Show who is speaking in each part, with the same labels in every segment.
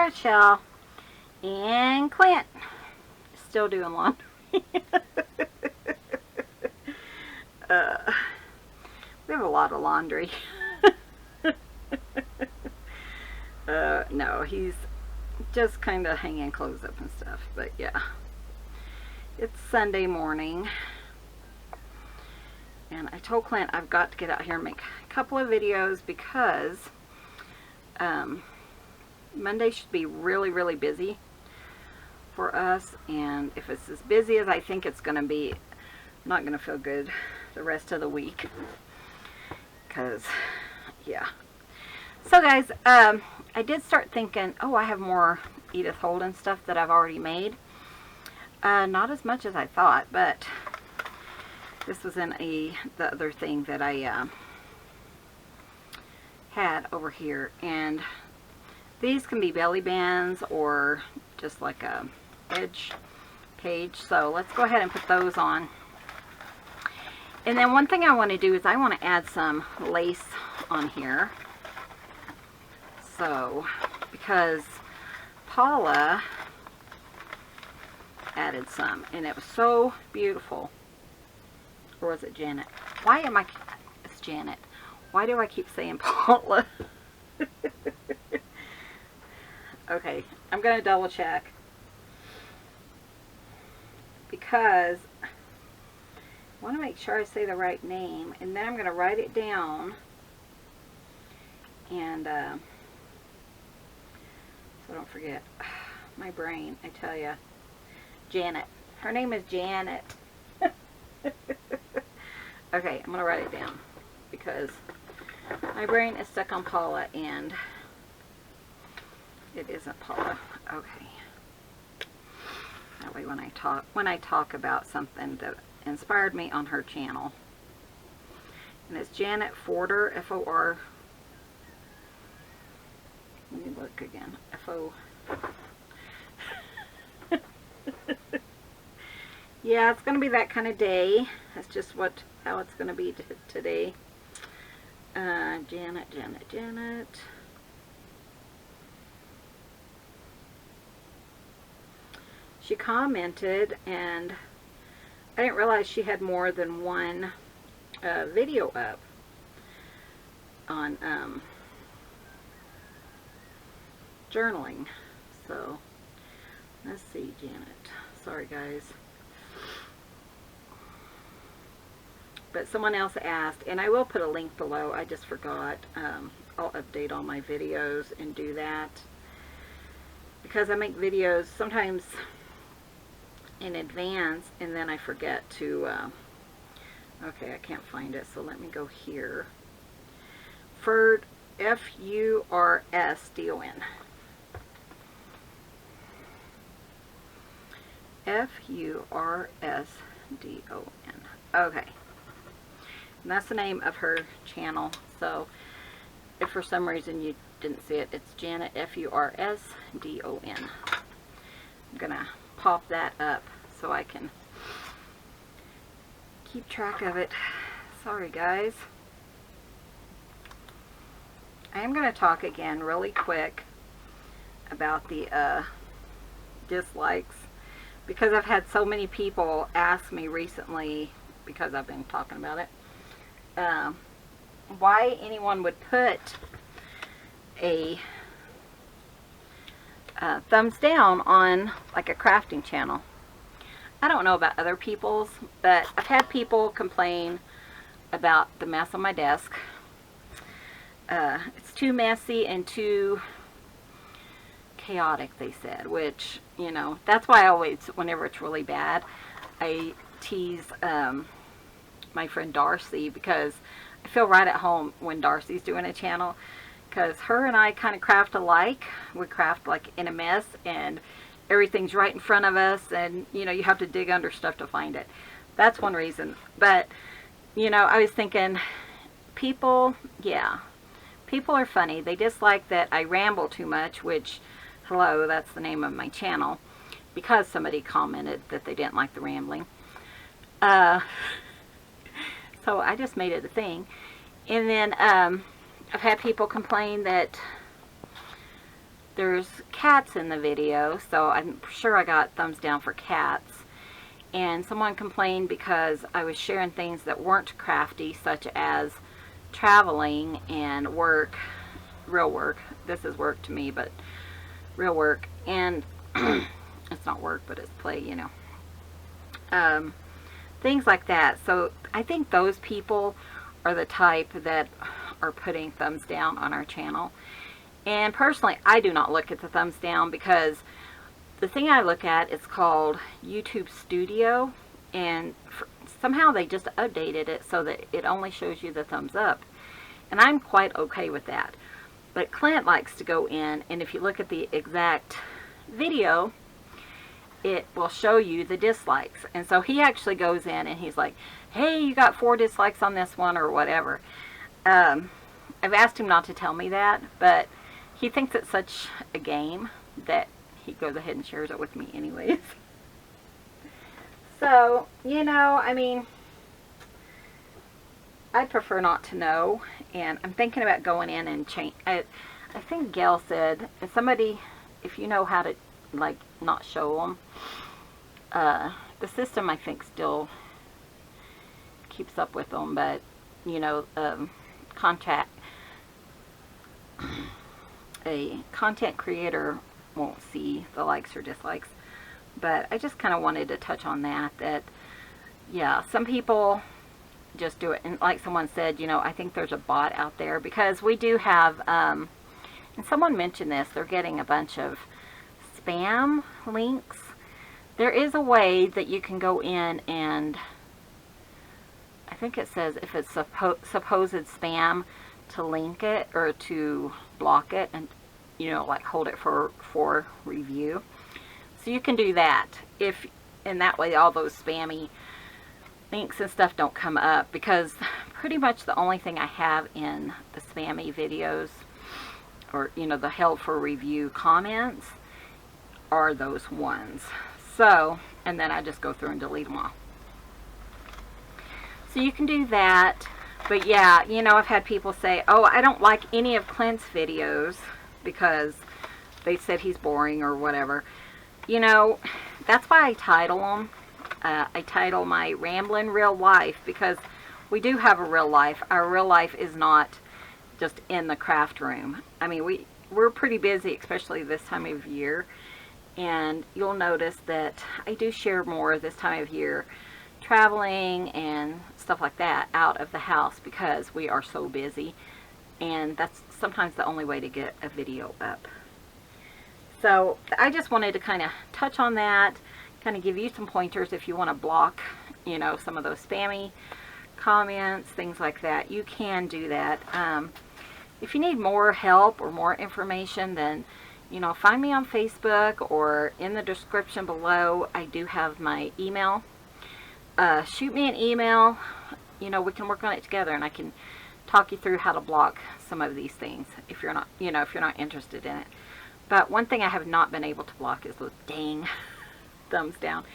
Speaker 1: there's Chelle. And Clint. Still doing laundry. We have a lot of laundry. No, he's just kind of hanging clothes up and stuff. But yeah, it's Sunday morning. And I told Clint I've got to get out here and make a couple of videos because Monday should be really, really busy for us. And if it's as busy as I think it's going to be, I'm not going to feel good the rest of the week. Because, yeah. So guys, I did start thinking, oh, I have more Edith Holden stuff that I've already made. Not as much as I thought, but this was in the other thing that I had over here. And these can be belly bands or just like a edge page. So let's go ahead and put those on. And then one thing I want to do is I want to add some lace on here. So, because Paula added some, and it was so beautiful. Or was it Janet? Why am I... It's Janet. Why do I keep saying Paula? Okay, I'm going to double check. Because I want to make sure I say the right name. And then I'm going to write it down. And, so don't forget. My brain, I tell you. Janet. Her name is Janet. Okay, I'm going to write it down. Because my brain is stuck on Paula and it isn't Paula. Okay. That way when I talk about something that inspired me on her channel. And it's Janet Forder, F-O-R. Let me look again. F-O. Yeah, it's going to be that kind of day. That's just how it's going to be today. Janet. She commented, and I didn't realize she had more than one video up on journaling. So, let's see, Janet. Sorry, guys. But someone else asked, and I will put a link below. I just forgot. I'll update all my videos and do that. Because I make videos sometimes in advance, and then I forget to, okay, I can't find it, so let me go here. Furd, F-U-R-S-D-O-N. F-U-R-S-D-O-N. Okay. And that's the name of her channel. So if for some reason you didn't see it, it's Janet, F-U-R-S-D-O-N. I'm going to pop that up so I can keep track of it. Sorry, guys. I am going to talk again really quick about the dislikes, because I've had so many people ask me recently, because I've been talking about it, why anyone would put a thumbs down on like a crafting channel. I don't know about other people's, but I've had people complain about the mess on my desk. It's too messy and too chaotic, they said, which, you know, that's why I always, whenever it's really bad, I tease my friend Darcy, because I feel right at home when Darcy's doing a channel, because her and I kind of craft alike. We craft like in a mess, and everything's right in front of us, and you know, you have to dig under stuff to find it. That's one reason. But you know, I was thinking, people, yeah, people are funny. They dislike that I ramble too much, which, hello, that's the name of my channel, because somebody commented that they didn't like the rambling. So I just made it a thing. And then I've had people complain that there's cats in the video, so I'm sure I got thumbs down for cats. And someone complained because I was sharing things that weren't crafty, such as traveling and work, real work. This is work to me, but real work. And it's not work, but it's play, you know. Things like that. So I think those people are the type that are putting thumbs down on our channel. And personally, I do not look at the thumbs down, because the thing I look at is called YouTube Studio, and somehow they just updated it so that it only shows you the thumbs up. And I'm quite okay with that. But Clint likes to go in, and if you look at the exact video, it will show you the dislikes. And so he actually goes in and he's like, hey, you got 4 dislikes on this one, or whatever. I've asked him not to tell me that, but he thinks it's such a game that he goes ahead and shares it with me anyways. So, you know, I mean, I prefer not to know, and I'm thinking about going in and change. I think Gayle said, if somebody, if you know how to, like, not show them, the system, I think, still keeps up with them, but, you know, a content creator won't see the likes or dislikes. But I just kind of wanted to touch on that, yeah, some people just do it. And like someone said, you know, I think there's a bot out there, because we do have, and someone mentioned this, they're getting a bunch of spam links. There is a way that you can go in and, I think it says if it's supposed spam, to link it or to block it, and, you know, like hold it for review. So you can do that, and that way all those spammy links and stuff don't come up, because pretty much the only thing I have in the spammy videos, or, you know, the held for review comments, are those ones. So, and then I just go through and delete them all. So you can do that. But yeah, you know, I've had people say, oh, I don't like any of Clint's videos because they said he's boring or whatever. You know, that's why I title them. I title my Ramblin' Real Life, because we do have a real life. Our real life is not just in the craft room. I mean, we're pretty busy, especially this time of year. And you'll notice that I do share more this time of year, traveling and stuff like that, out of the house, because we are so busy, and that's sometimes the only way to get a video up. So I just wanted to kind of touch on that, kind of give you some pointers if you want to block, you know, some of those spammy comments, things like that. You can do that. If you need more help or more information, then, you know, find me on Facebook, or in the description below I do have my email. Shoot me an email. You know, we can work on it together, and I can talk you through how to block some of these things if you're not, you know, if you're not interested in it. But one thing I have not been able to block is those dang thumbs down.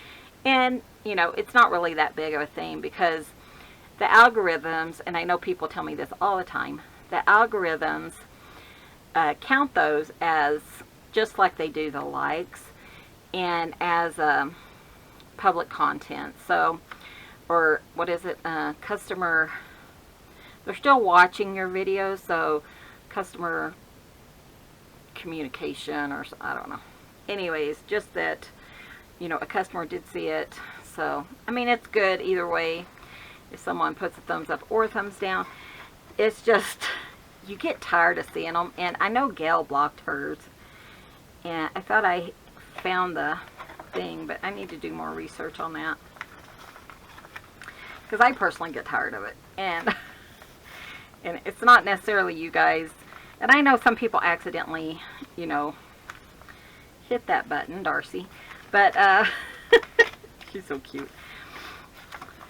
Speaker 1: And, you know, it's not really that big of a thing, because the algorithms, and I know people tell me this all the time, the algorithms count those as just like they do the likes, and as public content. So, or what is it, customer, they're still watching your videos, so customer communication, or I don't know. Anyways, just that, you know, a customer did see it. So, I mean, it's good either way, if someone puts a thumbs up or a thumbs down. It's just, you get tired of seeing them, and I know Gayle blocked hers, and I thought I found the thing, but I need to do more research on that, because I personally get tired of it, and it's not necessarily you guys, and I know some people accidentally, you know, hit that button, Darcy, but she's so cute.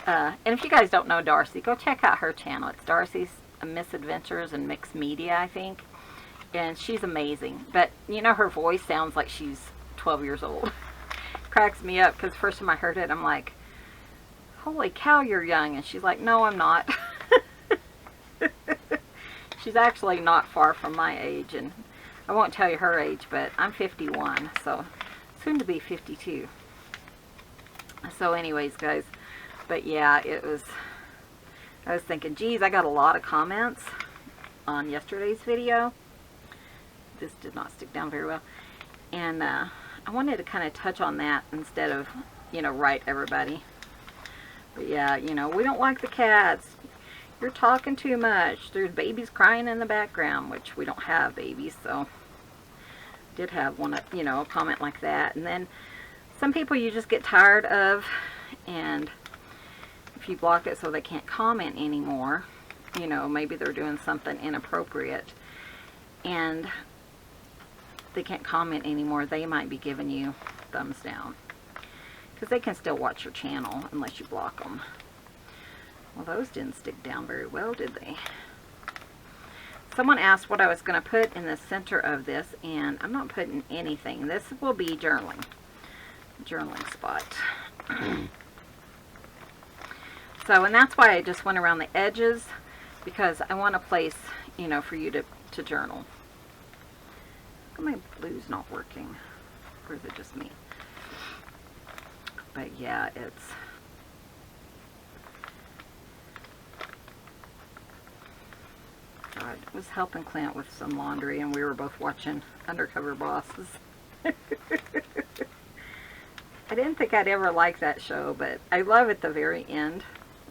Speaker 1: And if you guys don't know Darcy, go check out her channel. It's Darcy's Misadventures and Mixed Media, I think, and she's amazing. But you know, her voice sounds like she's 12 years old. Cracks me up, because first time I heard it, I'm like, holy cow, you're young. And she's like, no, I'm not. She's actually not far from my age, and I won't tell you her age, but I'm 51, so soon to be 52. So anyways, guys, but yeah, I was thinking, geez, I got a lot of comments on yesterday's video. This did not stick down very well. And I wanted to kind of touch on that instead of, write everybody. But yeah, we don't like the cats. You're talking too much. There's babies crying in the background, which we don't have babies, so did have one, a comment like that. And then some people you just get tired of, and if you block it so they can't comment anymore, maybe they're doing something inappropriate and they can't comment anymore, they might be giving you thumbs down because they can still watch your channel unless you block them. Well, those didn't stick down very well, did they? Someone asked what I was going to put in the center of this, and I'm not putting anything. This will be journaling spot. So, and that's why I just went around the edges, because I want a place, for you to journal. My blue's not working, or is it just me? But yeah, I was helping Clint with some laundry, and we were both watching Undercover Bosses. I didn't think I'd ever like that show, but I love at the very end,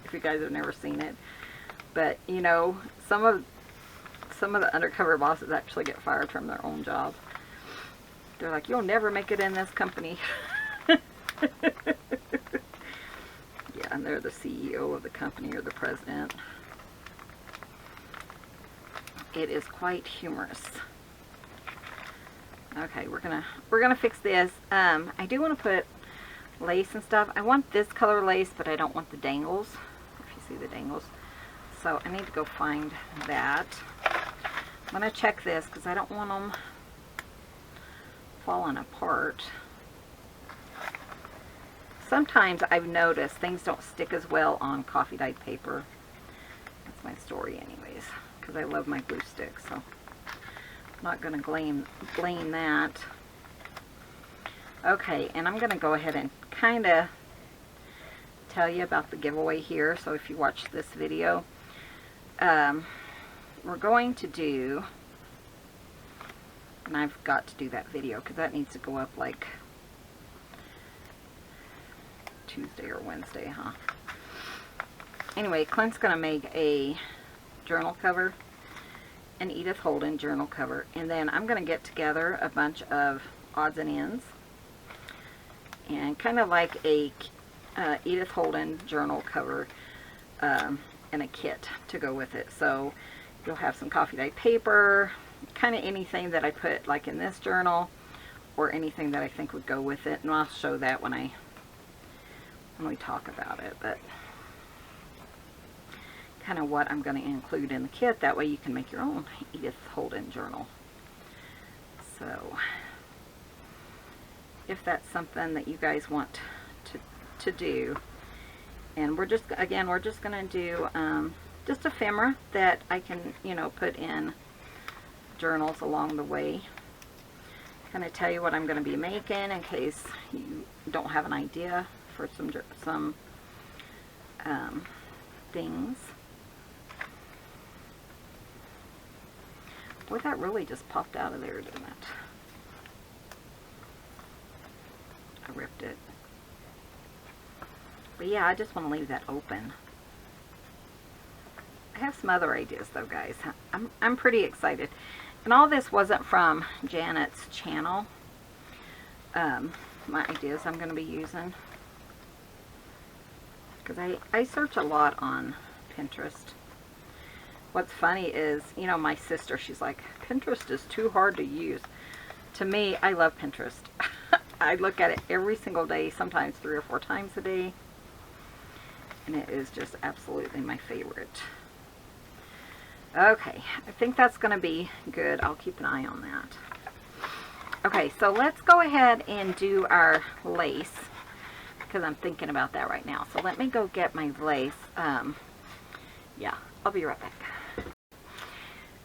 Speaker 1: if you guys have never seen it. But, some of the undercover bosses actually get fired from their own job. They're like, you'll never make it in this company. Yeah, and they're the CEO of the company or the president. It is quite humorous. Okay, we're gonna fix this. I do want to put lace and stuff. I want this color lace, but I don't want the dangles. If you see the dangles, so I need to go find that. I'm gonna check this because I don't want them falling apart. Sometimes I've noticed things don't stick as well on coffee dyed paper. That's my story, anyways. Because I love my glue stick, so I'm not going to blame that. Okay, and I'm going to go ahead and kind of tell you about the giveaway here. So if you watch this video, we're going to do, and I've got to do that video because that needs to go up like Tuesday or Wednesday, huh? Anyway, Clint's going to make a journal cover, an Edith Holden journal cover, and then I'm going to get together a bunch of odds and ends and kind of like a Edith Holden journal cover and a kit to go with it. So you'll have some coffee dyed paper, kind of anything that I put like in this journal or anything that I think would go with it, and I'll show that when we talk about it. But kind of what I'm going to include in the kit. That way you can make your own Edith Holden journal. So if that's something that you guys want to do, and we're just going to do just ephemera that I can put in journals along the way. Kind of tell you what I'm going to be making in case you don't have an idea for some things. Boy, that really just popped out of there, didn't it? I ripped it. But yeah, I just want to leave that open. I have some other ideas though, guys. I'm pretty excited. And all this wasn't from Janet's channel. My ideas I'm going to be using. Because I search a lot on Pinterest. What's funny is, my sister, she's like, Pinterest is too hard to use. To me, I love Pinterest. I look at it every single day, sometimes 3 or 4 times a day. And it is just absolutely my favorite. Okay, I think that's going to be good. I'll keep an eye on that. Okay, so let's go ahead and do our lace, because I'm thinking about that right now. So let me go get my lace. Yeah, I'll be right back.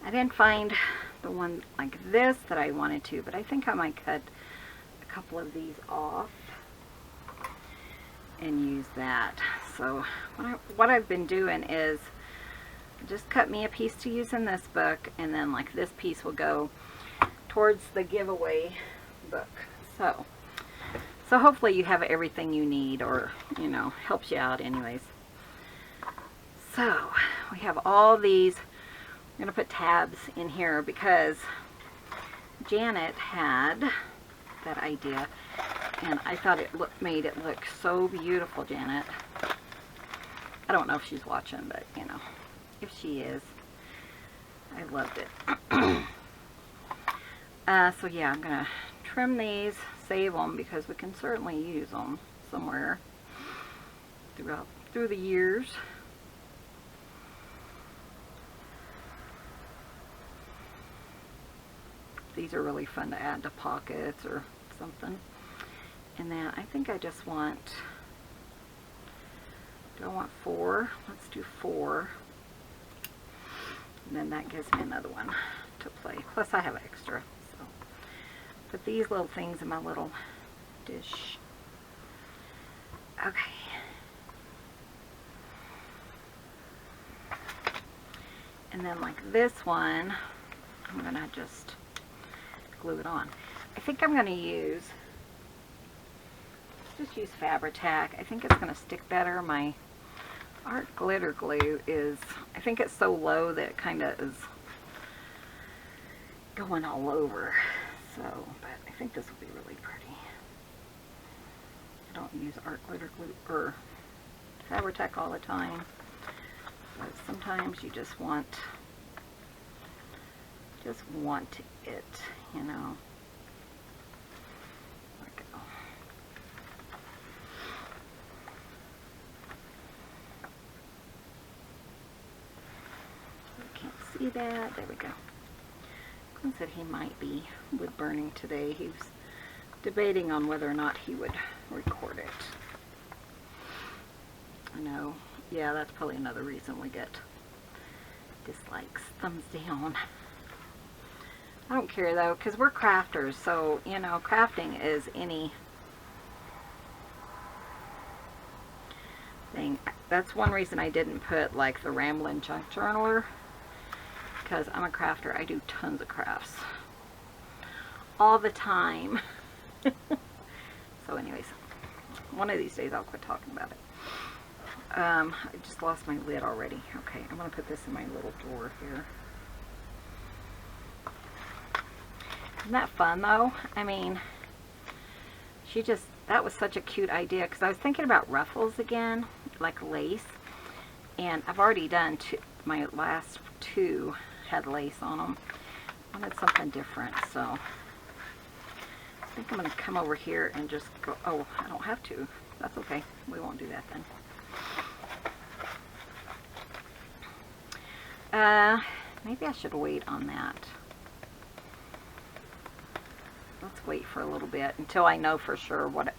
Speaker 1: I didn't find the one like this that I wanted to, but I think I might cut a couple of these off and use that. So what I've been doing is just cut me a piece to use in this book, and then like this piece will go towards the giveaway book. So hopefully you have everything you need, or you know, helps you out anyways. So we have all these. I'm going to put tabs in here because Janet had that idea, and I thought it made it look so beautiful, Janet. I don't know if she's watching, but you know, if she is, I loved it. So yeah, I'm going to trim these, save them, because we can certainly use them somewhere through the years. These are really fun to add to pockets or something. And then I think I just want, do I want 4? Let's do 4. And then that gives me another one to play. Plus I have extra. So put these little things in my little dish. Okay. And then like this one, I'm gonna just glue it on. I think I'm going to use Fabri-Tac. I think it's going to stick better. My art glitter glue is, I think it's so low that it kind of is going all over. So, but I think this will be really pretty. I don't use art glitter glue or Fabri-Tac all the time, but sometimes you just want it, you know. There we go. You can't see that. There we go. Clint said he might be wood burning today. He was debating on whether or not he would record it. I know. Yeah, that's probably another reason we get dislikes, thumbs down. I don't care though, because we're crafters, so you know, crafting is any thing. That's one reason I didn't put like the Ramblin' Junk Journaler, because I'm a crafter. I do tons of crafts all the time. So anyways, one of these days I'll quit talking about it. I just lost my lid already. Okay, I'm going to put this in my little drawer here. Isn't that fun though? I mean, that was such a cute idea, because I was thinking about ruffles again, like lace, and I've already done my last 2 had lace on them. I wanted something different, so I think I'm going to come over here and just go, oh, I don't have to. That's okay. We won't do that then. Maybe I should wait on that. Let's wait for a little bit until I know for sure what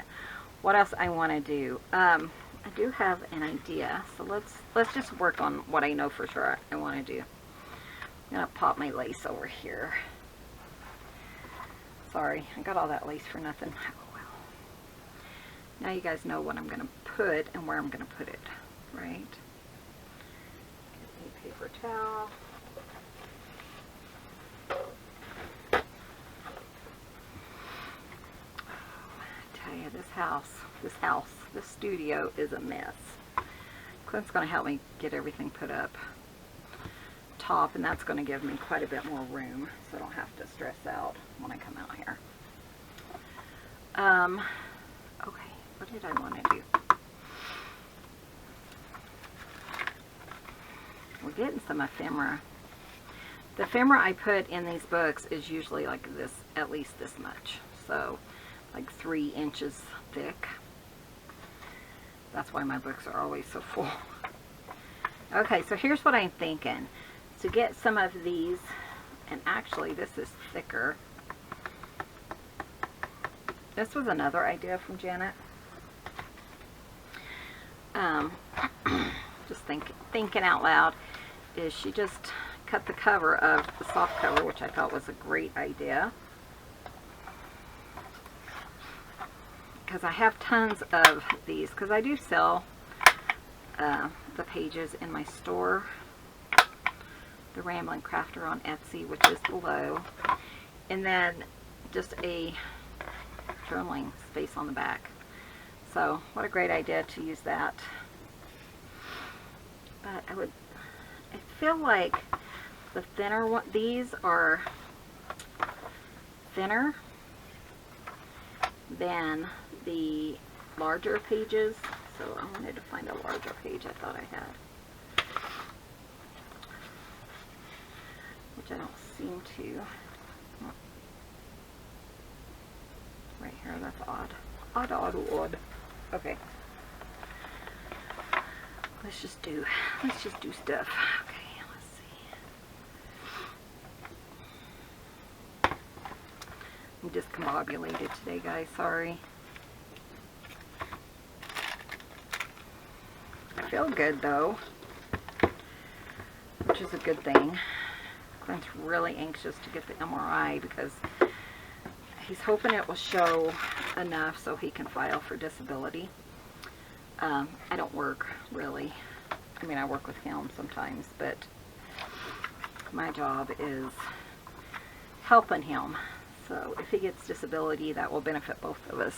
Speaker 1: else I want to do. I do have an idea, so let's just work on what I know for sure I want to do. I'm gonna pop my lace over here. Sorry, I got all that lace for nothing. Oh well. Now you guys know what I'm gonna put and where I'm gonna put it, right? Get a paper towel. This studio is a mess. Clint's going to help me get everything put up top, and that's going to give me quite a bit more room, so I don't have to stress out when I come out here. Okay, what did I want to do? We're getting some ephemera. The ephemera I put in these books is usually like this, at least this much. So like 3 inches thick. That's why my books are always so full. Okay, so here's what I'm thinking. To get some of these, and actually this is thicker. This was another idea from Janet. Just thinking out loud, is she just cut the cover of the soft cover, which I thought was a great idea. Because I have tons of these, because I do sell the pages in my store. The Rambling Crafter on Etsy, which is below. And then just a journaling space on the back. So, what a great idea to use that. But I feel like the thinner one, these are thinner than the larger pages. So I wanted to find a larger page I thought I had, which I don't seem to. Right here, that's odd. Odd. Okay. Let's just do stuff. Okay, let's see. I'm discombobulated today, guys. Sorry. I feel good though, which is a good thing. Clint's really anxious to get the MRI because he's hoping it will show enough so he can file for disability. I don't work, really. I mean, I work with him sometimes, but my job is helping him. So if he gets disability, that will benefit both of us.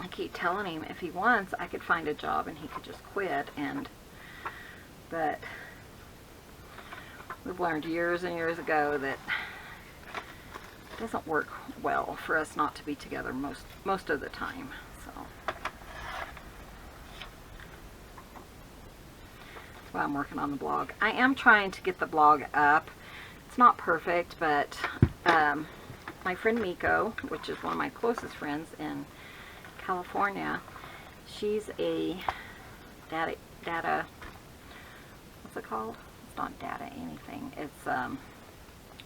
Speaker 1: I keep telling him if he wants, I could find a job and he could just quit. But we've learned years and years ago that it doesn't work well for us not to be together most of the time. So that's why I'm working on the blog. I am trying to get the blog up. It's not perfect, but my friend Miko, which is one of my closest friends in California, she's a data, what's it called? It's not data anything. It's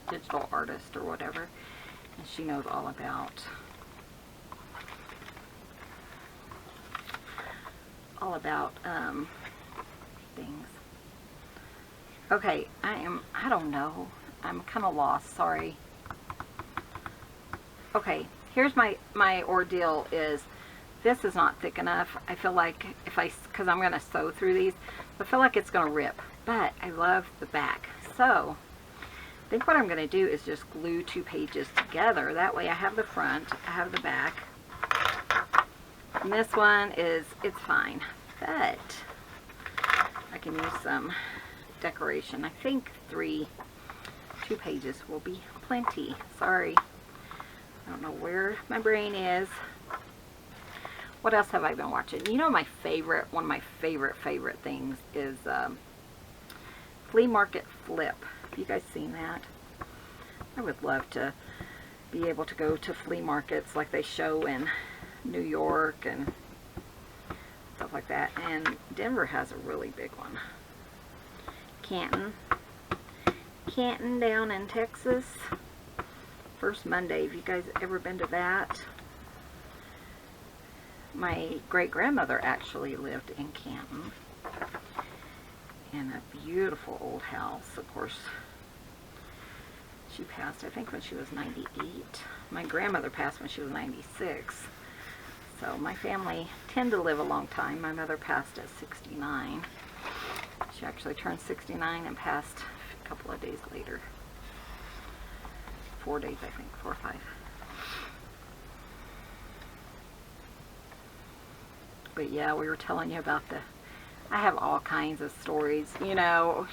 Speaker 1: digital artist or whatever. And she knows all about things. Okay, I don't know. I'm kind of lost, sorry. Okay, here's my ordeal is this is not thick enough. I feel like because I'm going to sew through these, I feel like it's going to rip. But I love the back. So I think what I'm going to do is just glue 2 pages together. That way I have the front, I have the back. And this one it's fine. But I can use some decoration. I think 2 pages will be plenty. Sorry. I don't know where my brain is. What else have I been watching? You know, one of my favorite things is Flea Market Flip. Have you guys seen that? I would love to be able to go to flea markets like they show in New York and stuff like that. And Denver has a really big one. Canton down in Texas. First Monday. Have you guys ever been to that? My great-grandmother actually lived in Canton. In a beautiful old house. Of course, she passed, I think, when she was 98. My grandmother passed when she was 96. So my family tend to live a long time. My mother passed at 69. She actually turned 69 and passed a couple of days later. 4 days, I think, 4 or 5. But yeah, we were telling you about I have all kinds of stories. You know,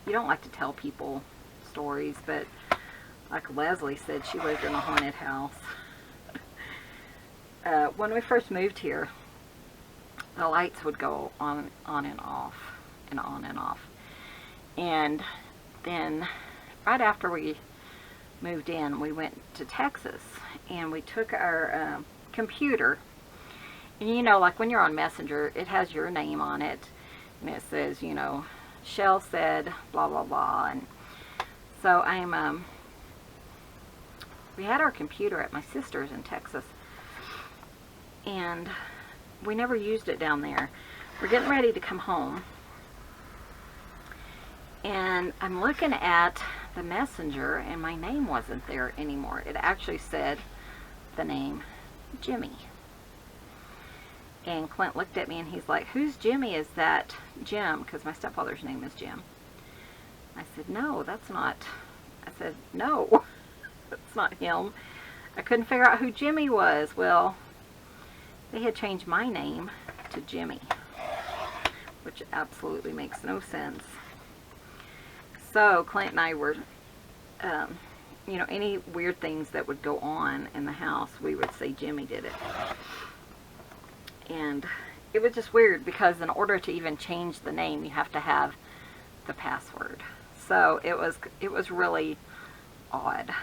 Speaker 1: you don't like to tell people stories, but like Leslie said, she lived in a haunted house. When we first moved here, the lights would go on and off, and on and off. And then right after we moved in, we went to Texas, and we took our computer. And you know, like when you're on Messenger, it has your name on it. And it says, you know, Chelle said, blah, blah, blah. And so we had our computer at my sister's in Texas. And we never used it down there. We're getting ready to come home. And I'm looking at the messenger, and my name wasn't there anymore. It actually said the name Jimmy. And Clint looked at me and he's like, "Who's Jimmy? Is that Jim?" Because my stepfather's name is Jim. I said, "No, that's not." I said, "No, that's not him." I couldn't figure out who Jimmy was. Well, they had changed my name to Jimmy, which absolutely makes no sense. So Clint and I were, you know, any weird things that would go on in the house, we would say Jimmy did it. And it was just weird because in order to even change the name, you have to have the password. So it was really odd.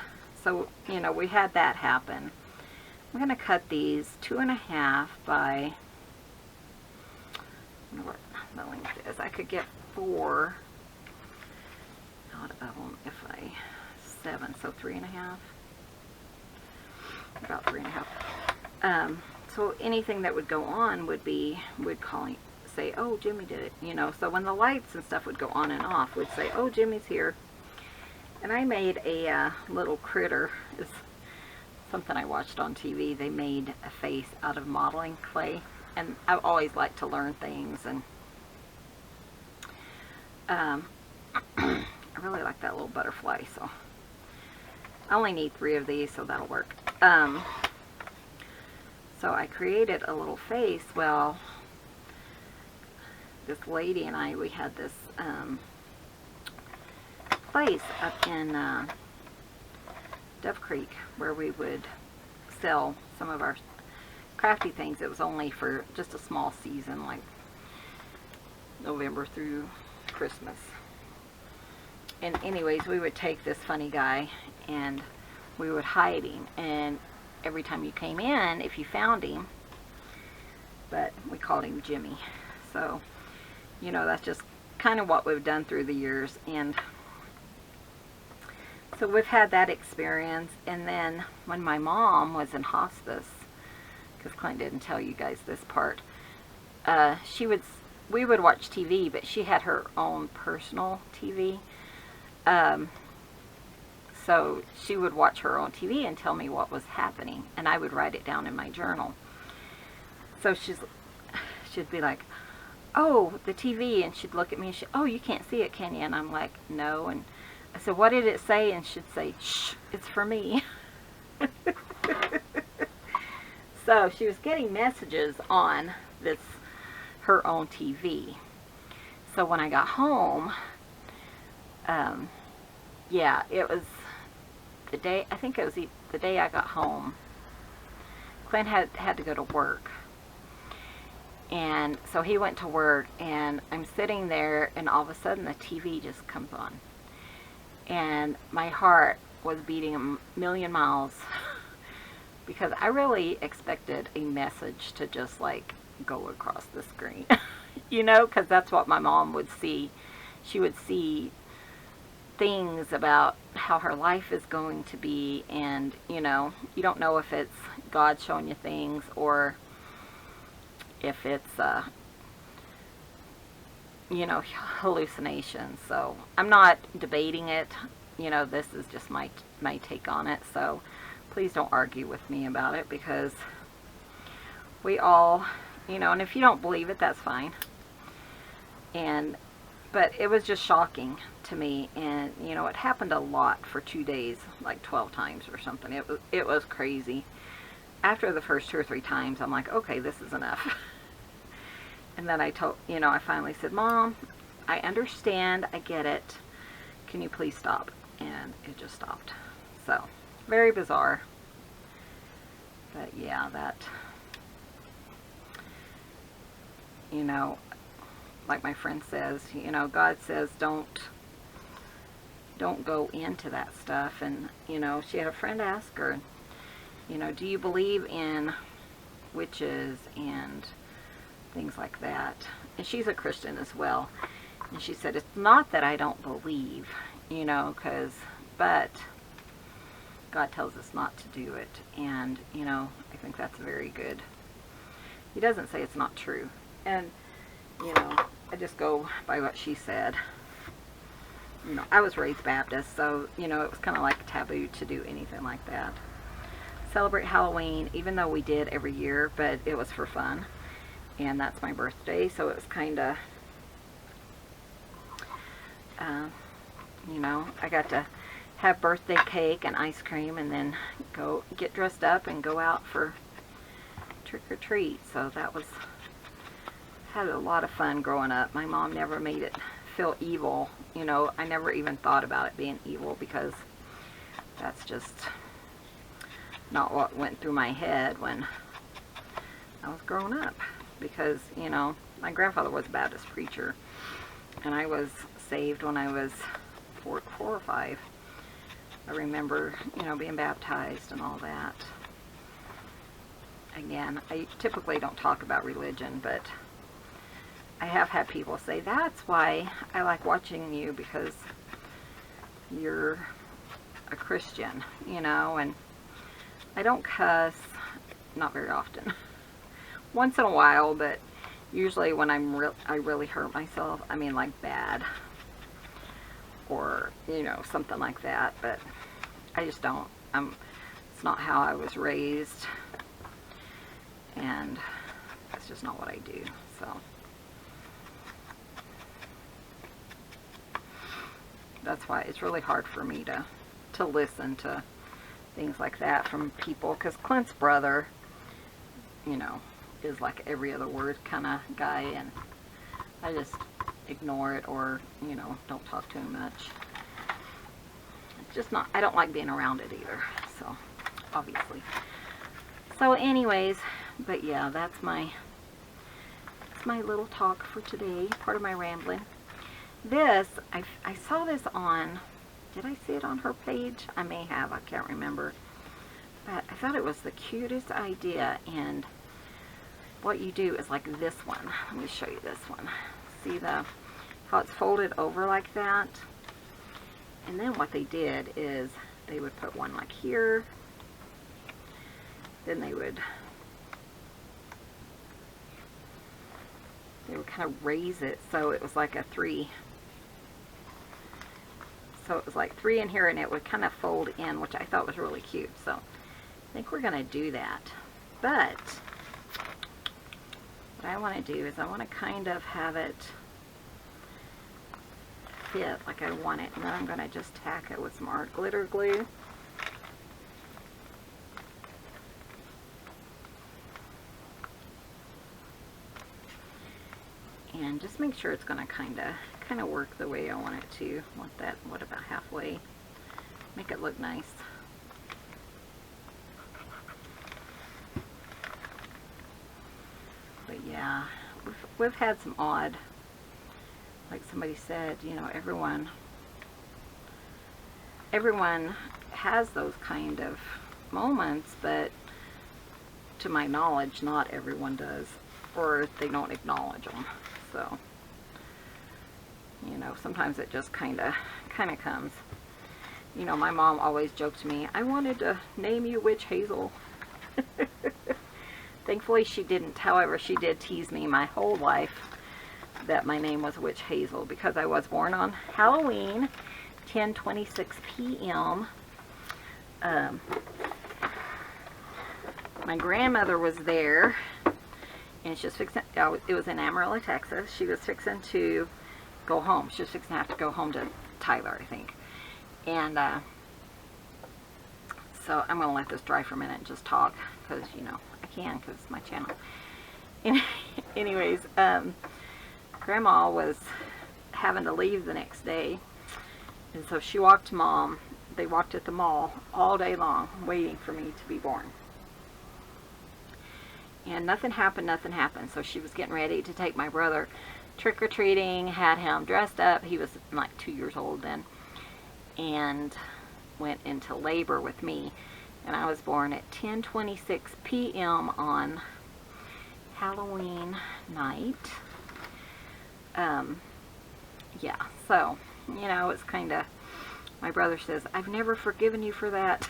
Speaker 1: So, you know, we had that happen. I'm going to cut these 2.5 by, I wonder what the length is. I could get 4 out of them if I, 7, so 3.5. About 3.5. So anything that would go on would say, "Oh, Jimmy did it," you know. So when the lights and stuff would go on and off, we'd say, "Oh, Jimmy's here." And I made a little critter. It's something I watched on TV. They made a face out of modeling clay, and I always like to learn things, and I really like that little butterfly. So I only need 3 of these, so that'll work. So I created a little face. Well, this lady and I, we had this place up in Dove Creek where we would sell some of our crafty things. It was only for just a small season, like November through Christmas. And anyways, we would take this funny guy and we would hide him, and every time you came in, if you found him, but we called him Jimmy. So, you know, that's just kind of what we've done through the years. And so we've had that experience. And then when my mom was in hospice, because Clint didn't tell you guys this part, we would watch TV, but she had her own personal TV. So she would watch her own TV and tell me what was happening, and I would write it down in my journal. So she'd be like, "Oh, the TV," and she'd look at me and "Oh, you can't see it, can you?" And I'm like, "No." And I said, "What did it say?" And she'd say, "Shh, it's for me." So she was getting messages on her own TV. So when I got home, yeah, it was the day, I think it was the day I got home. Clint had to go to work. And so he went to work, and I'm sitting there, and all of a sudden the TV just comes on. And my heart was beating a million miles because I really expected a message to just like go across the screen. You know, because that's what my mom would see. She would see things about how her life is going to be, and you know, you don't know if it's God showing you things or if it's you know, hallucinations. So I'm not debating it, you know, this is just my take on it. So please don't argue with me about it, because we all, you know, and if you don't believe it, that's fine. But it was just shocking to me, and you know, it happened a lot for 2 days, like 12 times or something. It was crazy. After the first 2 or 3 times, I'm like, okay, this is enough. And then I finally said, "Mom, I understand, I get it. Can you please stop?" And it just stopped. So, very bizarre. But yeah, that, you know, like my friend says, you know, God says don't go into that stuff. And you know, she had a friend ask her, you know, "Do you believe in witches and things like that?" And she's a Christian as well. And she said, "It's not that I don't believe, you know, but God tells us not to do it." And you know, I think that's very good. He doesn't say it's not true. And you know, I just go by what she said. you know, I was raised Baptist, so, you know, it was kind of like taboo to do anything like that. Celebrate Halloween, even though we did every year, but it was for fun. And that's my birthday, so it was kind of, you know, I got to have birthday cake and ice cream and then go get dressed up and go out for trick or treat. So that was, had a lot of fun growing up. My mom never made it feel evil. You know, I never even thought about it being evil because that's just not what went through my head when I was growing up. Because, you know, my grandfather was a Baptist preacher and I was saved when I was four or five. I remember, you know, being baptized and all that. Again, I typically don't talk about religion, but I have had people say, that's why I like watching you, because you're a Christian, you know, and I don't cuss, not very often. Once in a while, but usually when I really hurt myself, I mean like bad, or, you know, something like that, but I just don't. It's not how I was raised, and that's just not what I do, so. That's why it's really hard for me to listen to things like that from people, because Clint's brother, you know, is like every other word kind of guy, and I just ignore it, or, you know, don't talk to him much. It's just not, I don't like being around it either, so, obviously. So anyways, but yeah, that's my little talk for today, part of my rambling. This, I saw this on, did I see it on her page? I may have, I can't remember. But I thought it was the cutest idea, and what you do is like this one. Let me show you this one. See how it's folded over like that? And then what they did is they would put one like here. Then they would kind of raise it so it was like a 3. So it was like 3 in here, and it would kind of fold in, which I thought was really cute. So I think we're going to do that. But what I want to do is I want to kind of have it fit like I want it. And then I'm going to just tack it with some art glitter glue. And just make sure it's going to kind of work the way I want it to. Want that, what, about halfway? Make it look nice. But yeah, we've had some odd, like somebody said, you know, everyone has those kind of moments, but to my knowledge, not everyone does, or they don't acknowledge them. So, you know, sometimes it just kind of comes. You know, my mom always joked to me, I wanted to name you Witch Hazel. Thankfully she didn't. However, she did tease me my whole life that my name was Witch Hazel, because I was born on Halloween, 10:26 p.m. My grandmother was there, and she was fixing, it was in Amarillo, Texas. She was fixing to go home. She was fixing to have to go home to Tyler, I think. And so I'm going to let this dry for a minute and just talk, because, you know, I can, because it's my channel. Anyways, Grandma was having to leave the next day, and so she walked Mom. They walked at the mall all day long, waiting for me to be born. And nothing happened. So she was getting ready to take my brother trick-or-treating, had him dressed up. He was like 2 years old then, and went into labor with me. And I was born at 10:26 p.m. on Halloween night. Yeah, so, you know, it's kind of, my brother says, I've never forgiven you for that.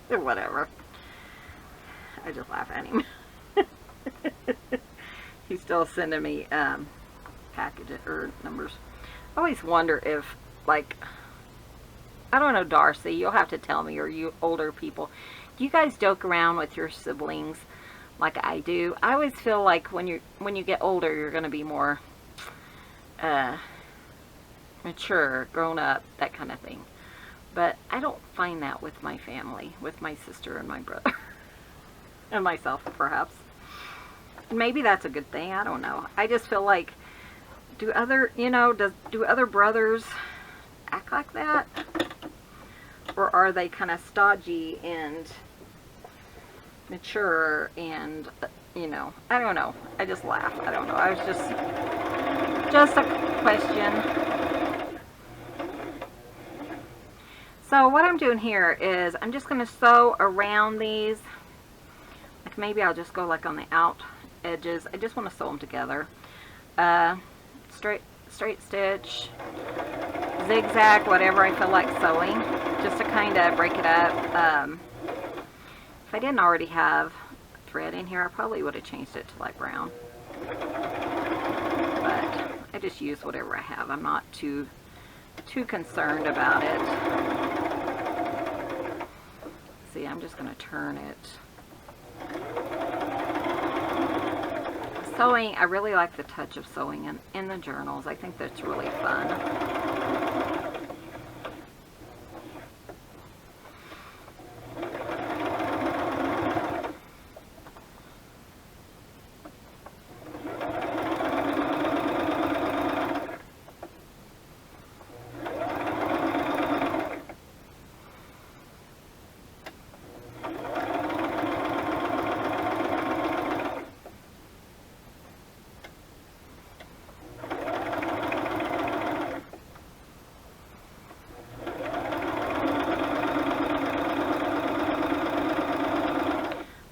Speaker 1: Whatever. I just laugh at him. He's still sending me packages or numbers. I always wonder if, like, I don't know, Darcy, you'll have to tell me, or you older people, do you guys joke around with your siblings like I do? I always feel like when you get older, you're going to be more mature, grown up, that kind of thing. But I don't find that with my family, with my sister and my brother, and myself, perhaps. Maybe that's a good thing. I don't know. I just feel like, do other brothers act like that? Or are they kind of stodgy and mature and, I don't know. I just laugh. I don't know. I was just a question. So what I'm doing here is I'm just going to sew around these. Like maybe I'll just go like on the out edges. I just want to sew them together. Straight stitch, zigzag, whatever I feel like sewing, just to kind of break it up. If I didn't already have thread in here, I probably would have changed it to like brown. But I just use whatever I have. I'm not too concerned about it. See, I'm just going to turn it. Sewing, I really like the touch of sewing in the journals. I think that's really fun.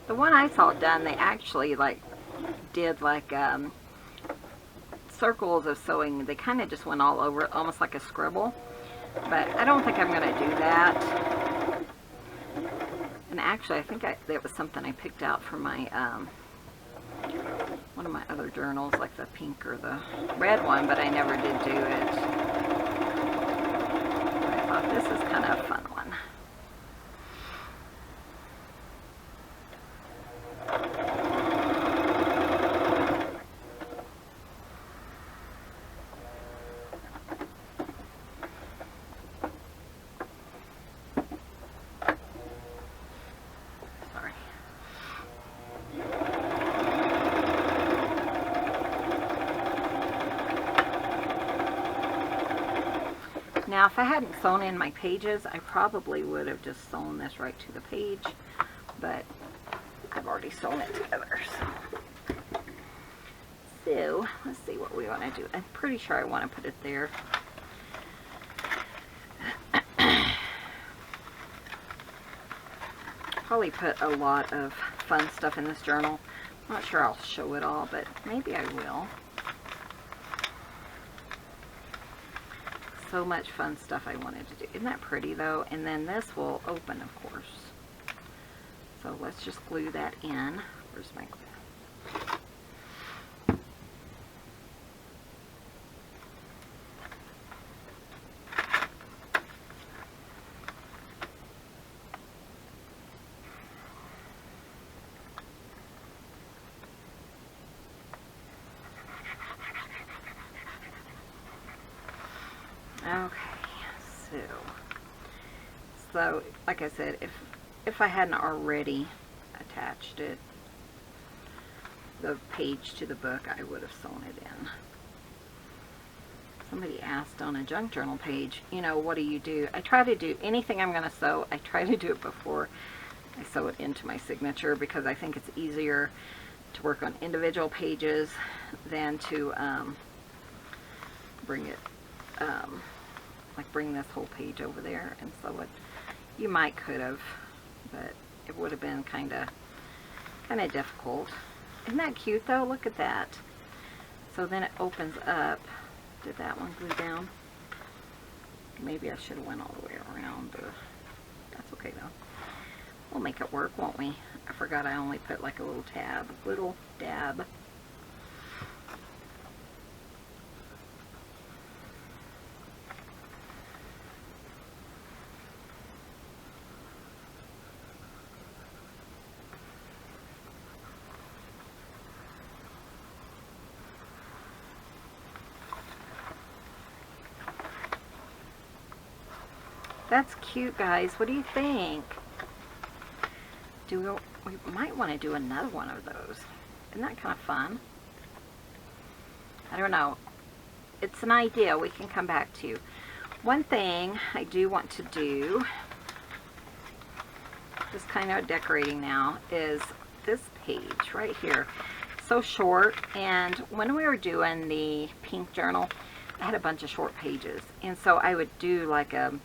Speaker 1: The one I saw done, they actually did circles of sewing. They kind of just went all over it, almost like a scribble. But I don't think I'm going to do that. And actually, I think that was something I picked out for my one of my other journals, like the pink or the red one, but I never did do it. I thought this is kind of a fun one. Now, if I hadn't sewn in my pages, I probably would have just sewn this right to the page, but I've already sewn it together. So let's see what we want to do. I'm pretty sure I want to put it there. Probably put a lot of fun stuff in this journal. I'm not sure I'll show it all, but maybe I will. So much fun stuff I wanted to do. Isn't that pretty though? And then this will open, of course. So let's just glue that in. Where's my glue? Okay, so like I said, if I hadn't already attached it, the page to the book, I would have sewn it in. Somebody asked on a junk journal page, what do you do? I try to do anything I'm going to sew. I try to do it before I sew it into my signature, because I think it's easier to work on individual pages than to bring it bring this whole page over there and sew it. You could have, but it would have been kind of difficult. Isn't that cute though? Look at that. So then it opens up. Did that one glue down? Maybe I should have went all the way around. That's okay though. We'll make it work, won't we? I forgot I only put like a little dab. That's cute, guys. What do you think? We might want to do another one of those. Isn't that kind of fun? I don't know. It's an idea we can come back to. One thing I do want to do, just kind of decorating now, is this page right here. So short, and when we were doing the pink journal, I had a bunch of short pages, and so I would do like a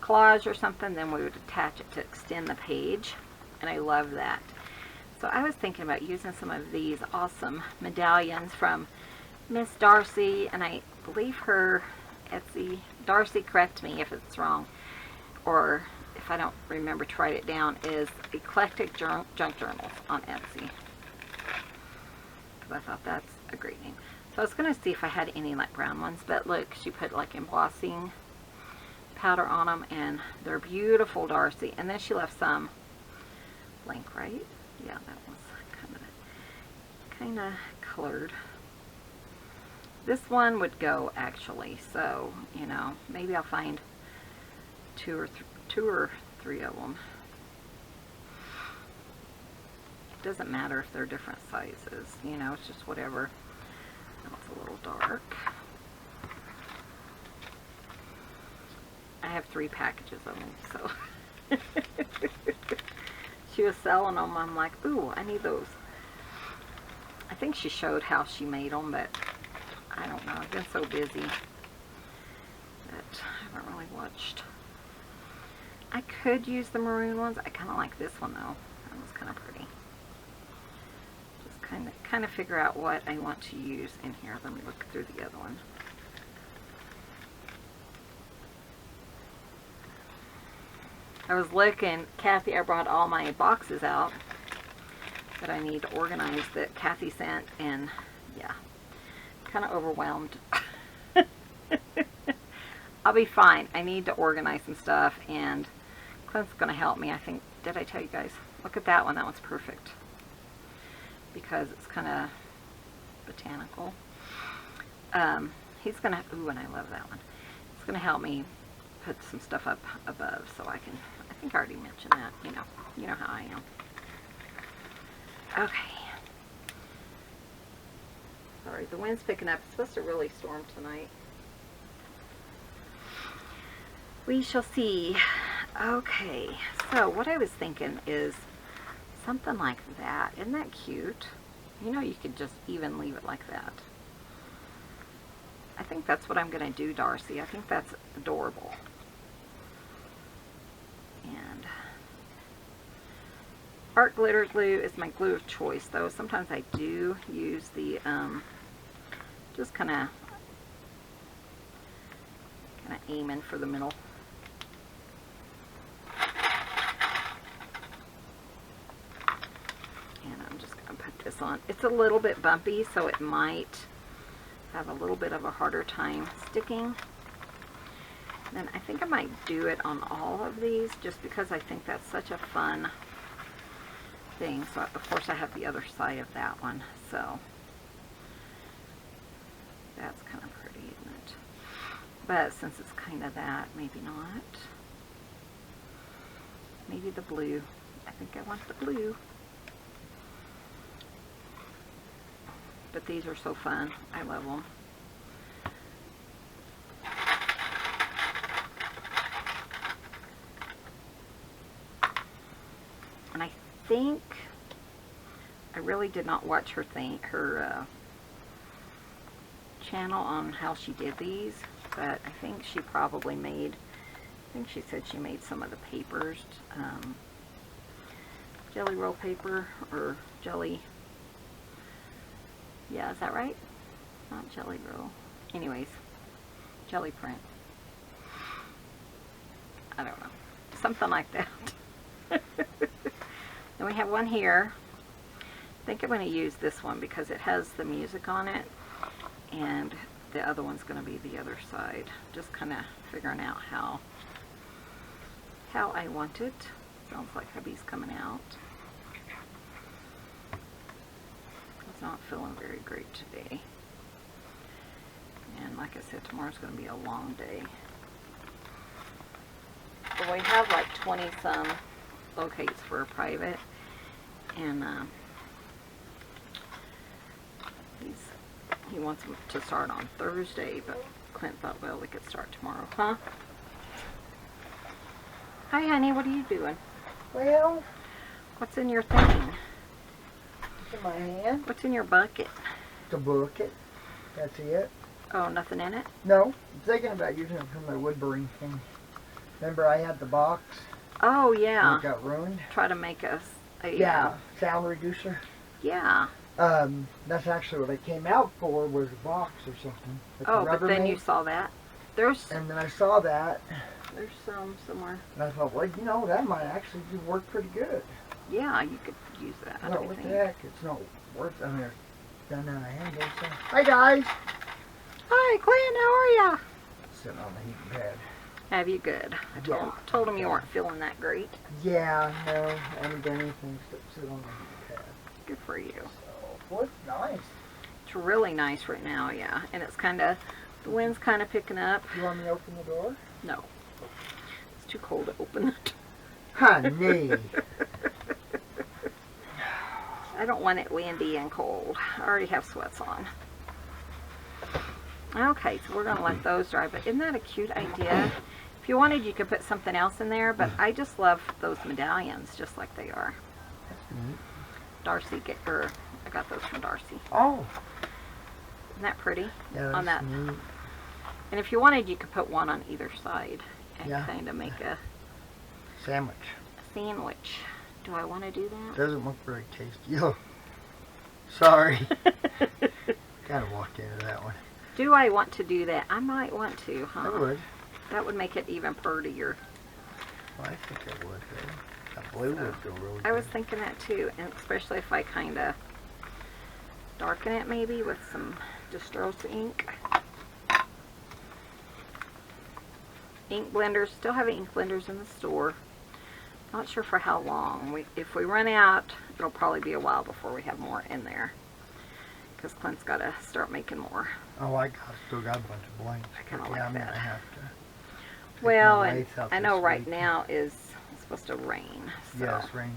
Speaker 1: collage or something, then we would attach it to extend the page, and I love that. So I was thinking about using some of these awesome medallions from Miss Darcy, and I believe her Etsy, Darcy, correct me if it's wrong, or if I don't remember to write it down, is Eclectic Junk Journals on Etsy. Because I thought that's a great name. So I was going to see if I had any like brown ones, but look, she put like embossing powder on them, and they're beautiful, Darcy. And then she left some blank, right? Yeah, that was kind of colored. This one would go, actually, so, you know, maybe I'll find two or three of them. It doesn't matter if they're different sizes, you know, it's just whatever. That's a little dark. I have 3 packages of them, so. She was selling them, I'm like, ooh, I need those. I think she showed how she made them, but I don't know, I've been so busy that I haven't really watched. I could use the maroon ones. I kind of like this one though. That one's kind of pretty. Just kind of figure out what I want to use in here. Let me look through the other one. I was looking, Kathy, I brought all my boxes out that I need to organize that Kathy sent, and yeah, kind of overwhelmed. I'll be fine. I need to organize some stuff, and Clint's going to help me. I think, did I tell you guys? Look at that one. That one's perfect because it's kind of botanical. He's going to, ooh, and I love that one. He's going to help me put some stuff up above so I can, I think I already mentioned that, you know how I am. Okay. Sorry, the wind's picking up. It's supposed to really storm tonight. We shall see. Okay, so what I was thinking is something like that. Isn't that cute? You know, you could just even leave it like that. I think that's what I'm going to do, Darcy. I think that's adorable. And art glitter glue is my glue of choice, though. Sometimes I do use the, just kind of aiming for the middle. And I'm just going to put this on. It's a little bit bumpy, so it might have a little bit of a harder time sticking. Then I think I might do it on all of these just because I think that's such a fun thing. So of course I have the other side of that one, so that's kind of pretty, isn't it? But since it's kind of that, maybe not. Maybe the blue. I think I want the blue. But these are so fun. I love them. And I think I really did not watch her channel on how she did these, but I think she probably made, I think she said she made some of the papers, jelly roll paper, or jelly, yeah, is that right? Not jelly roll. Anyways, jelly print. I don't know. Something like that. Then we have one here. I think I'm going to use this one because it has the music on it, and the other one's going to be the other side. Just kind of figuring out how I want it. Sounds like hubby's coming out. He's not feeling very great today. And like I said, tomorrow's going to be a long day. we have like 20 some locates for private, and he wants them to start on Thursday, but Clint thought, well, we could start tomorrow, huh? Hi, honey, what are you doing?
Speaker 2: Well,
Speaker 1: What's in your thing?
Speaker 2: it's in my hand.
Speaker 1: What's in your bucket?
Speaker 2: The bucket. That's it.
Speaker 1: Oh, nothing in it?
Speaker 2: No, I'm thinking about using it for my wood burning thing. Remember I had the box?
Speaker 1: Oh,
Speaker 2: And
Speaker 1: yeah.
Speaker 2: it got ruined?
Speaker 1: Try to make us a...
Speaker 2: Yeah, sound reducer.
Speaker 1: Yeah.
Speaker 2: That's actually what it came out for, was a box or something. Like
Speaker 1: Oh, but then you
Speaker 2: Rubbermaid.
Speaker 1: saw that. There's
Speaker 2: And then I saw that,
Speaker 1: some somewhere.
Speaker 2: and I thought, well, that might actually work pretty good.
Speaker 1: Yeah, you could use that.
Speaker 2: I
Speaker 1: I
Speaker 2: thought, what the
Speaker 1: think.
Speaker 2: heck? It's not worth it. I mean, it's done out of handle, so. Hi, guys!
Speaker 1: Hi, Clint. How are ya?
Speaker 2: Sitting on the heating pad.
Speaker 1: Have you good? I told him you weren't feeling that great.
Speaker 2: Yeah, no, I haven't done anything except sit on the heating pad.
Speaker 1: Good for you.
Speaker 2: So, well, it's nice.
Speaker 1: It's really nice right now, yeah. And it's kind of, the wind's kind of picking up.
Speaker 2: You want me to open the door?
Speaker 1: No. It's too cold to open it.
Speaker 2: Honey!
Speaker 1: I don't want it windy and cold. I already have sweats on. Okay, so we're going to let those dry. But isn't that a cute idea? If you wanted, you could put something else in there. But I just love those medallions, just like they are. Darcy, I got those from Darcy.
Speaker 2: Oh!
Speaker 1: Isn't that pretty?
Speaker 2: Yeah,
Speaker 1: On
Speaker 2: that's
Speaker 1: that.
Speaker 2: neat.
Speaker 1: And if you wanted, you could put one on either side and
Speaker 2: Yeah.
Speaker 1: kind of make a
Speaker 2: Sandwich.
Speaker 1: sandwich. Do I want to do that?
Speaker 2: Doesn't look very tasty. Oh, sorry. Kind of walked into that one.
Speaker 1: Do I want to do that? I might want to, huh?
Speaker 2: I would.
Speaker 1: That would make it even prettier.
Speaker 2: Well, I think I would. Though. That blue would go really
Speaker 1: I was
Speaker 2: good.
Speaker 1: thinking that too, and especially if I kind of darken it maybe with some Distros ink. Ink blenders. Still have ink blenders in the store. Not sure for how long. If we run out, it'll probably be a while before we have more in there. Because Clint's got to start making more.
Speaker 2: Oh, still got a bunch of blanks.
Speaker 1: I kinda
Speaker 2: Yeah,
Speaker 1: like
Speaker 2: I'm
Speaker 1: that.
Speaker 2: gonna have to. take
Speaker 1: Well,
Speaker 2: my
Speaker 1: and
Speaker 2: lace out
Speaker 1: I know
Speaker 2: this
Speaker 1: right
Speaker 2: week.
Speaker 1: now is supposed to rain. So
Speaker 2: Yes, rain.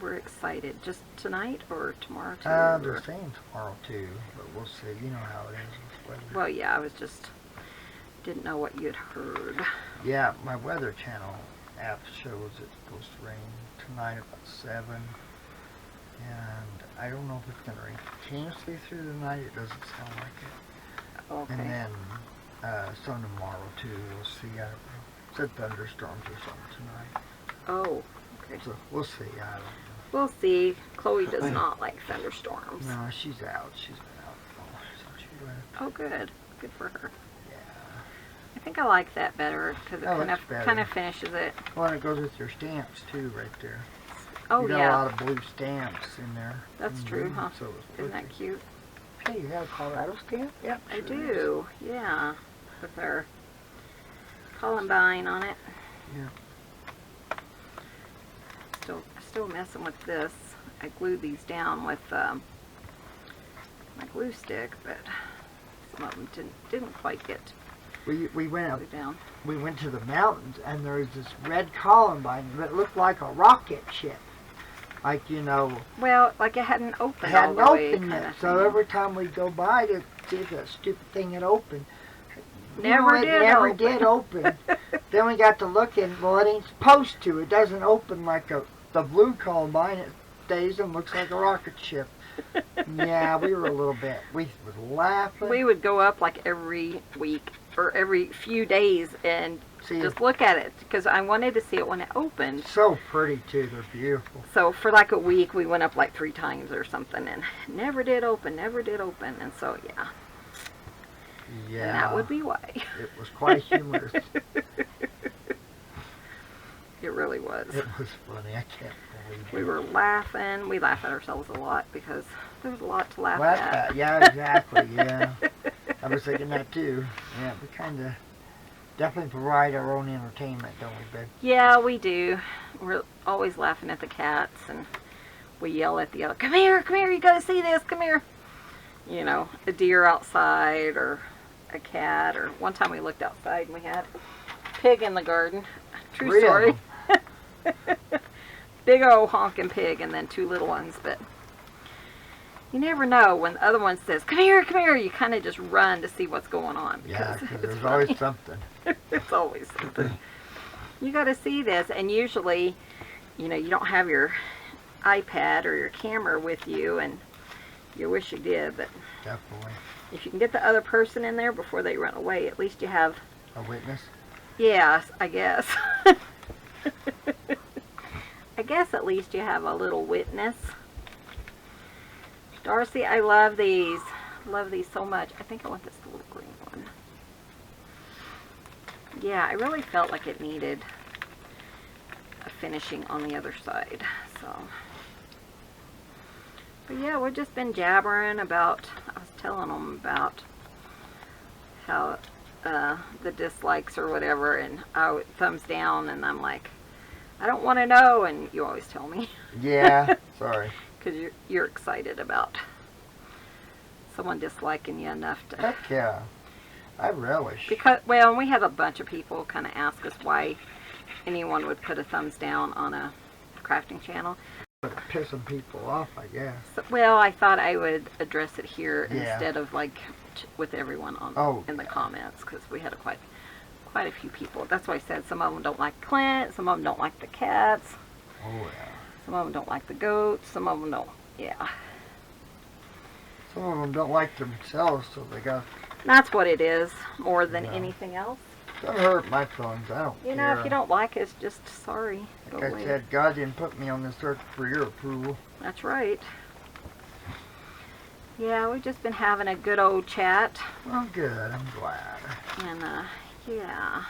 Speaker 1: we're excited. Just tonight or tomorrow too?
Speaker 2: They're
Speaker 1: or-
Speaker 2: saying tomorrow too, but we'll see. You know how it is with weather.
Speaker 1: Well, yeah, I was just didn't know what you'd heard.
Speaker 2: Yeah, my Weather Channel app shows it's supposed to rain tonight about 7. And I don't know if it's going to rain continuously through the night. It doesn't sound like it.
Speaker 1: Okay.
Speaker 2: And then some tomorrow too. We'll see. I don't know. Said thunderstorms or something tonight.
Speaker 1: Oh, okay.
Speaker 2: So we'll see. I don't know.
Speaker 1: We'll see. Chloe does not like thunderstorms.
Speaker 2: No, she's out. She's been out since she left.
Speaker 1: Oh, good. Good for her.
Speaker 2: Yeah.
Speaker 1: I think I like that better because it
Speaker 2: Oh,
Speaker 1: kind
Speaker 2: that's better.
Speaker 1: of finishes it.
Speaker 2: Well, and it goes with your stamps too, right there.
Speaker 1: Oh,
Speaker 2: you got
Speaker 1: yeah.
Speaker 2: a lot of blue stamps in there.
Speaker 1: That's true, huh?
Speaker 2: So it's
Speaker 1: Isn't that
Speaker 2: perfect.
Speaker 1: cute?
Speaker 2: Hey, you got a Colorado stamp? Yep.
Speaker 1: I
Speaker 2: sure is.
Speaker 1: do. Yeah. With our Columbine on it.
Speaker 2: Yeah.
Speaker 1: Still messing with this. I glued these down with my glue stick, but some of them didn't quite get
Speaker 2: We went up.
Speaker 1: glued down.
Speaker 2: We went to the mountains, and there was this red columbine that looked like a rocket ship. Like, you know,
Speaker 1: Well, like it hadn't
Speaker 2: it
Speaker 1: opened
Speaker 2: hadn't
Speaker 1: all the way.
Speaker 2: opened yet.
Speaker 1: kinda
Speaker 2: So
Speaker 1: thing.
Speaker 2: every time we go by to see if that stupid thing had opened,
Speaker 1: Never
Speaker 2: it
Speaker 1: did
Speaker 2: never
Speaker 1: open.
Speaker 2: did open. Then we got to looking. Well, it ain't supposed to. It doesn't open like the blue columbine. It stays and looks like a rocket ship. Yeah, we were a little bit. We was laughing.
Speaker 1: We would go up like every week or every few days and
Speaker 2: See,
Speaker 1: just look at it because I wanted to see it when it opened.
Speaker 2: so pretty too. They're beautiful.
Speaker 1: So for like a week, we went up like 3 times or something, and never did open. And so yeah,
Speaker 2: Yeah.
Speaker 1: and that would be why.
Speaker 2: It was quite humorous.
Speaker 1: It really was.
Speaker 2: It was funny. I can't believe it.
Speaker 1: We were laughing. We laugh at ourselves a lot because there was a lot to laugh
Speaker 2: Well,
Speaker 1: at.
Speaker 2: that's bad. Yeah, exactly. Yeah. I was thinking that too. Yeah, we kind of definitely provide our own entertainment, don't we, babe?
Speaker 1: Yeah, we do. We're always laughing at the cats, and we yell at the other, come here, you gotta see this, come here. You know, a deer outside or a cat, or one time we looked outside and we had pig in the garden. True
Speaker 2: Three of
Speaker 1: story.
Speaker 2: them.
Speaker 1: Big old honking pig and then 2 little ones, but you never know when the other one says, come here, you kind of just run to see what's going on.
Speaker 2: Yeah, because
Speaker 1: it's
Speaker 2: there's
Speaker 1: funny.
Speaker 2: always something.
Speaker 1: It's always something. You got to see this, and usually, you don't have your iPad or your camera with you, and you wish you did, but
Speaker 2: Definitely.
Speaker 1: if you can get the other person in there before they run away, at least you have,
Speaker 2: A witness?
Speaker 1: yeah, I guess. I guess at least you have a little witness. Darcy, I love these. Love these so much. I think I want this little green one. Yeah, I really felt like it needed a finishing on the other side. So, but yeah, we've just been jabbering about, I was telling them about how the dislikes or whatever, and thumbs down, and I'm like, I don't want to know, and you always tell me.
Speaker 2: Yeah, sorry.
Speaker 1: Because you're excited about someone disliking you enough to...
Speaker 2: Heck yeah. I relish.
Speaker 1: Because, well, we had a bunch of people kind of ask us why anyone would put a thumbs down on a crafting channel.
Speaker 2: Pissing people off, I guess.
Speaker 1: So, well, I thought I would address it here
Speaker 2: Yeah.
Speaker 1: instead of like with everyone on in the comments, because we had quite a few people. That's why I said some of them don't like Clint, some of them don't like the cats,
Speaker 2: Oh, yeah.
Speaker 1: some of them don't like the goats, some of them don't. Yeah,
Speaker 2: Some of them don't like themselves, so they got...
Speaker 1: that's what it is more than
Speaker 2: Yeah.
Speaker 1: anything else.
Speaker 2: Don't hurt my feelings. I don't
Speaker 1: You
Speaker 2: care.
Speaker 1: know, if you don't like it, it's just sorry. Go
Speaker 2: Like I
Speaker 1: away.
Speaker 2: said, God didn't put me on this earth for your approval.
Speaker 1: That's right. Yeah, we've just been having a good old chat.
Speaker 2: Well, good. I'm glad.
Speaker 1: And, yeah.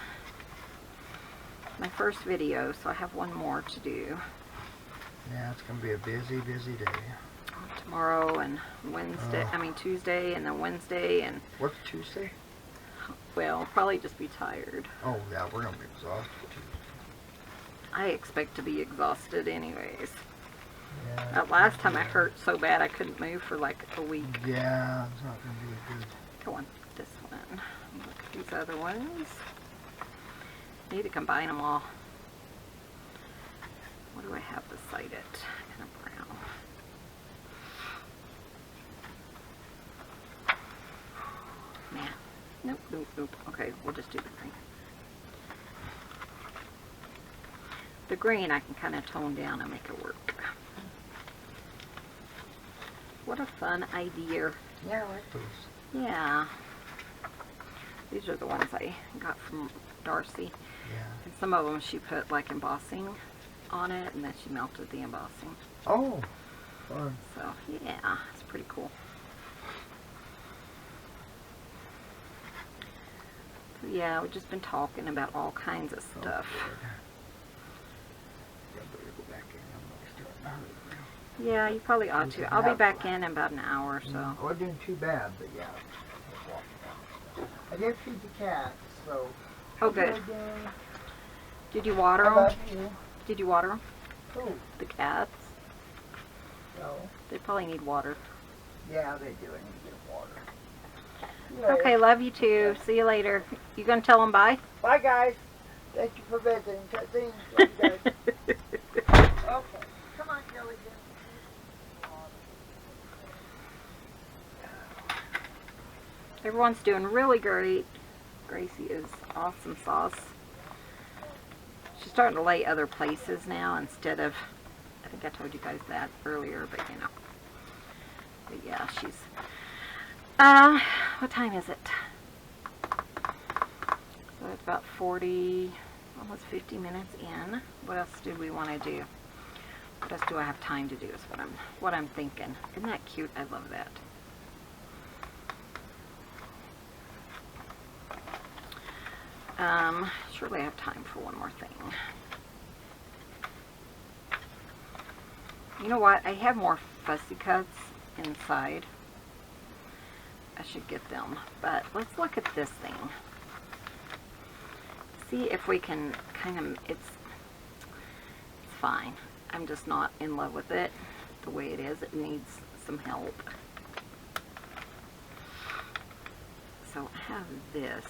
Speaker 1: My first video, so I have one more to do.
Speaker 2: Yeah, it's going to be a busy, busy day.
Speaker 1: Tomorrow and Wednesday, Tuesday and then Wednesday, and,
Speaker 2: What's Tuesday?
Speaker 1: well, probably just be tired.
Speaker 2: Oh, yeah, we're going to be exhausted, too.
Speaker 1: I expect to be exhausted anyways.
Speaker 2: Yeah.
Speaker 1: That last time I hurt so bad I couldn't move for like a week.
Speaker 2: Yeah, it's not going to be good.
Speaker 1: Go on, this one. Look at these other ones. Need to combine them all. What do I have beside it? In a brown. Man. Nope. Okay, we'll just do the green. The green I can kind of tone down and make it work. What a fun idea.
Speaker 2: Yeah, I like those.
Speaker 1: Yeah. These are the ones I got from Darcy.
Speaker 2: Yeah.
Speaker 1: And some of them she put like embossing on it, and then she melted the embossing.
Speaker 2: Oh, fun.
Speaker 1: So, yeah, it's pretty cool. So, yeah, we've just been talking about all kinds of stuff. Yeah, you probably ought to. I'll be back in about an hour or so.
Speaker 2: I wasn't doing too bad, but yeah. I did feed the cats, so...
Speaker 1: Oh, good. Did you water
Speaker 2: How
Speaker 1: them?
Speaker 2: about you?
Speaker 1: Did you water them?
Speaker 2: Oh,
Speaker 1: The cats?
Speaker 2: no.
Speaker 1: They probably need water.
Speaker 2: Yeah, they do. I need to get water.
Speaker 1: Okay, love you too. See you later. You gonna tell them bye?
Speaker 2: Bye, guys. Thank you for visiting. Love you guys. Okay. Come on, Kelly.
Speaker 1: Everyone's doing really great. Gracie is awesome sauce. She's starting to lay other places now instead of, I think I told you guys that earlier, but you know. But yeah, she's, what time is it? So it's about 40, almost 50 minutes in. What else do we want to do? What else do I have time to do is what I'm thinking. Isn't that cute? I love that. Surely I have time for one more thing. You know what? I have more fussy cuts inside. I should get them. But let's look at this thing. See if we can kind of, it's fine. I'm just not in love with it the way it is. It needs some help. So I have this.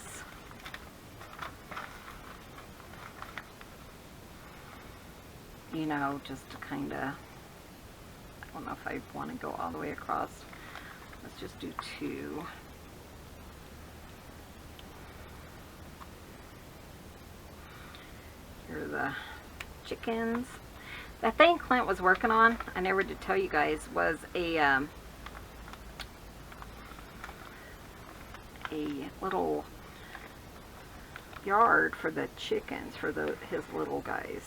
Speaker 1: you know, just to kind of, I don't know if I want to go all the way across. Let's just do 2. Here are the chickens. That thing Clint was working on, I never did tell you guys, was a little yard for the chickens, for his little guys.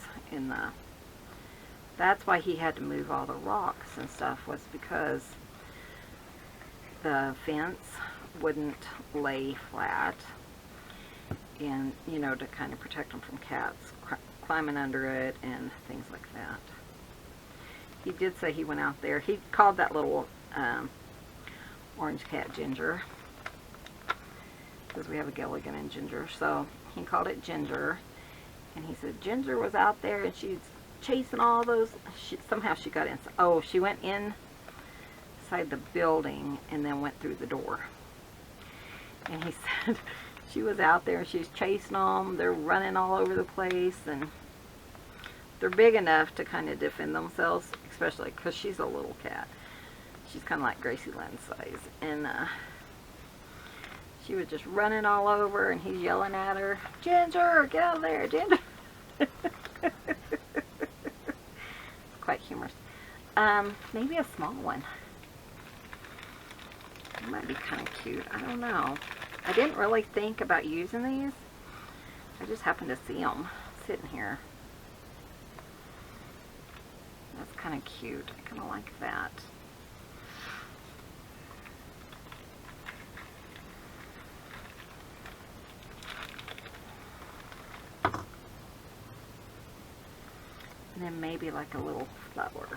Speaker 1: That's why he had to move all the rocks and stuff, was because the fence wouldn't lay flat, and you know, to kind of protect them from cats climbing under it and things like that. He did say he went out there. He called that little orange cat Ginger, because we have a Gilligan and Ginger, so he called it Ginger. And he said Ginger was out there and she's chasing all those. Somehow she got in. Oh, she went inside the building and then went through the door. And he said she was out there and she's chasing them. They're running all over the place, and they're big enough to kind of defend themselves, especially because she's a little cat. She's kind of like Gracie Lynn's size. And she was just running all over, and he's yelling at her, Ginger, get out of there, Ginger. Quite humorous. Maybe a small one. It might be kind of cute. I don't know. I didn't really think about using these. I just happened to see them sitting here. That's kind of cute. I kind of like that. And then maybe like a little flower.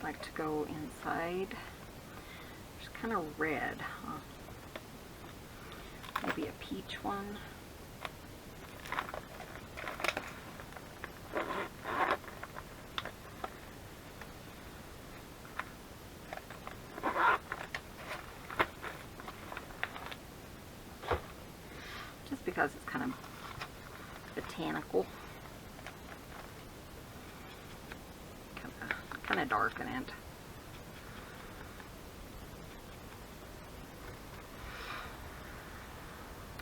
Speaker 1: Like to go inside. It's kind of red, huh? Maybe a peach one. Just because it's kind of botanical. Kind of dark in it.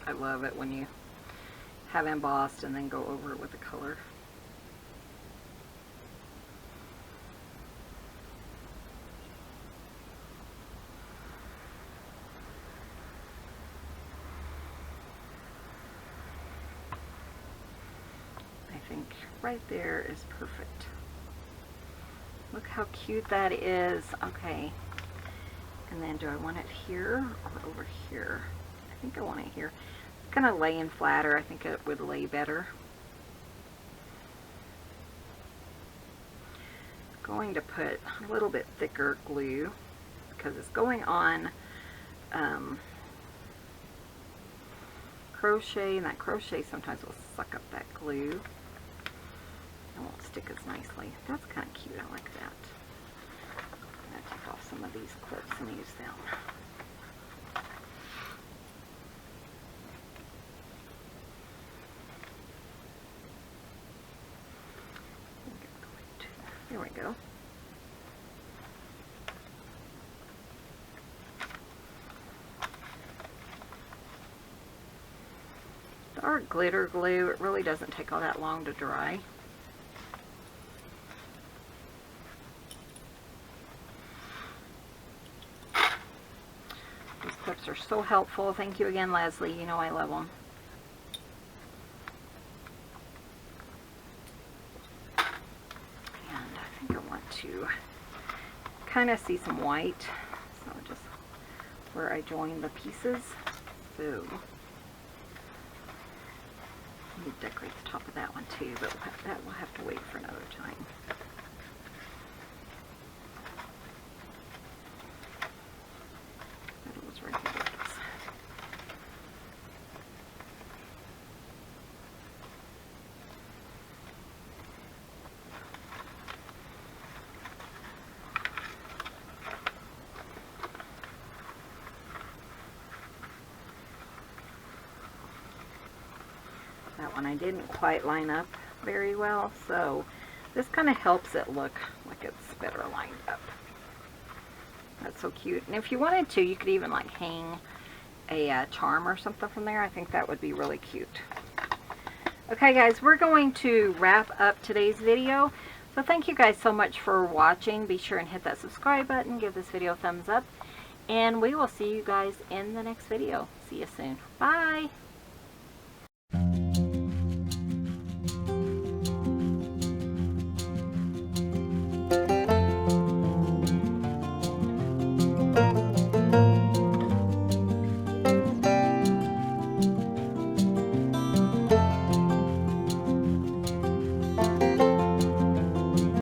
Speaker 1: I love it when you have embossed and then go over it with the color. I think right there is perfect. Look how cute that is. Okay. And then do I want it here or over here? I think I want it here. It's kind of laying flatter. I think it would lay better. Going to put a little bit thicker glue because it's going on crochet, and that crochet sometimes will suck up that glue. It won't stick as nicely. That's kind of cute. I like that. I'm going to take off some of these clips and use them. There we go. Our glitter glue, it really doesn't take all that long to dry. These clips are so helpful. Thank you again, Leslie. You know I love them. And I think I want to kind of see some white. So just where I join the pieces. So let me decorate the top of that one too, but that will have to wait for another time. That was right here. That one I didn't quite line up very well, so this kind of helps it look like it's better lined up. That's so cute. And if you wanted to, you could even like hang a charm or something from there. I think that would be really cute. Okay guys, we're going to wrap up today's video. So thank you guys so much for watching. Be sure and hit that subscribe button, give this video a thumbs up, and we will see you guys in the next video. See you soon. Bye!